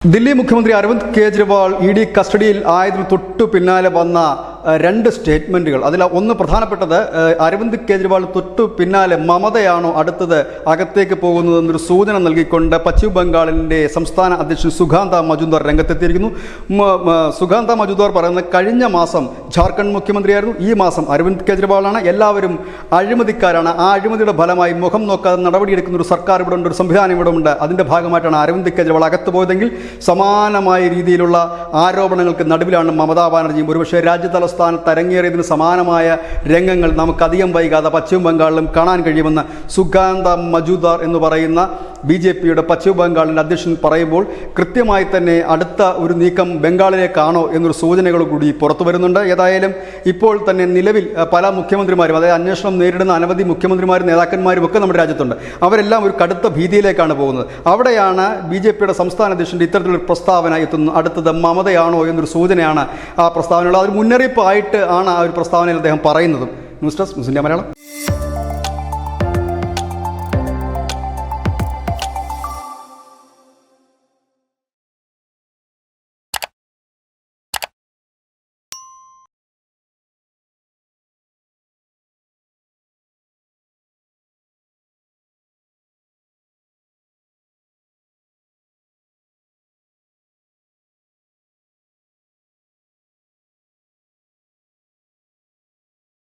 ദില്ലി മുഖ്യമന്ത്രി അരവിന്ദ് കെജ്രിവാൾ ഇഡി കസ്റ്റഡിയിൽ ആയതിനു തൊട്ടു പിന്നാലെ വന്ന രണ്ട് സ്റ്റേറ്റ്മെന്റുകൾ. അതിൽ ഒന്ന് പ്രധാനപ്പെട്ടത്, അരവിന്ദ് കെജ്രിവാൾ തൊട്ടു പിന്നാലെ മമതയാണോ അടുത്തത് അകത്തേക്ക് പോകുന്നതെന്നൊരു സൂചന നൽകിക്കൊണ്ട് പശ്ചിമ ബംഗാളിൻ്റെ സംസ്ഥാന അധ്യക്ഷൻ സുഖാന്ത മജുംദാർ രംഗത്തെത്തിയിരിക്കുന്നു. സുഖാന്ത മജുംദാർ പറയുന്നത്, കഴിഞ്ഞ മാസം ജാർഖണ്ഡ് മുഖ്യമന്ത്രിയായിരുന്നു, ഈ മാസം അരവിന്ദ് കെജ്രിവാളാണ്, എല്ലാവരും അഴിമതിക്കാരാണ്, ആ അഴിമതിയുടെ ഫലമായി മുഖം നോക്കാതെ നടപടിയെടുക്കുന്ന ഒരു സർക്കാർ ഇവിടെ ഉണ്ട്, ഒരു സംവിധാനം ഇവിടെ ഉണ്ട്, അതിൻ്റെ ഭാഗമായിട്ടാണ് അരവിന്ദ് കെജ്രിവാൾ അകത്ത് പോയതെങ്കിൽ സമാനമായ രീതിയിലുള്ള ആരോപണങ്ങൾക്ക് നടുവിലാണ് മമതാ ബാനർജിയും. ഒരുപക്ഷെ രാജ്യതലസ്ഥാനത്ത് അരങ്ങേറിയതിന് സമാനമായ രംഗങ്ങൾ നമുക്കധികം വൈകാതെ പശ്ചിമ ബംഗാളിലും കാണാൻ കഴിയുമെന്ന് സുഖാന്ത മജുംദാർ എന്ന് പറയുന്ന BJPയുടെ പശ്ചിമ ബംഗാളിൻ്റെ അധ്യക്ഷൻ പറയുമ്പോൾ കൃത്യമായി തന്നെ അടുത്ത ഒരു നീക്കം ബംഗാളിലേക്കാണോ എന്നൊരു സൂചനകൾ കൂടി പുറത്തു വരുന്നുണ്ട്. ഏതായാലും ഇപ്പോൾ തന്നെ നിലവിൽ പല മുഖ്യമന്ത്രിമാരും, അതായത് അന്വേഷണം നേരിടുന്ന അനവധി മുഖ്യമന്ത്രിമാരും നേതാക്കന്മാരും ഒക്കെ നമ്മുടെ രാജ്യത്തുണ്ട്. അവരെല്ലാം ഒരു കടുത്ത ഭീതിയിലേക്കാണ് പോകുന്നത്. അവിടെയാണ് BJPയുടെ സംസ്ഥാന അധ്യക്ഷൻ്റെ ഇത്തരത്തിലൊരു പ്രസ്താവന എത്തുന്നത്. അടുത്തത് മമതയാണോ എന്നൊരു സൂചനയാണ് ആ പ്രസ്താവനയുള്ളത്. അതൊരു മുന്നറിയിപ്പ് ആയിട്ട് ആണ് ആ ഒരു പ്രസ്താവനയിൽ അദ്ദേഹം പറയുന്നതും. News desk news India Malayalam.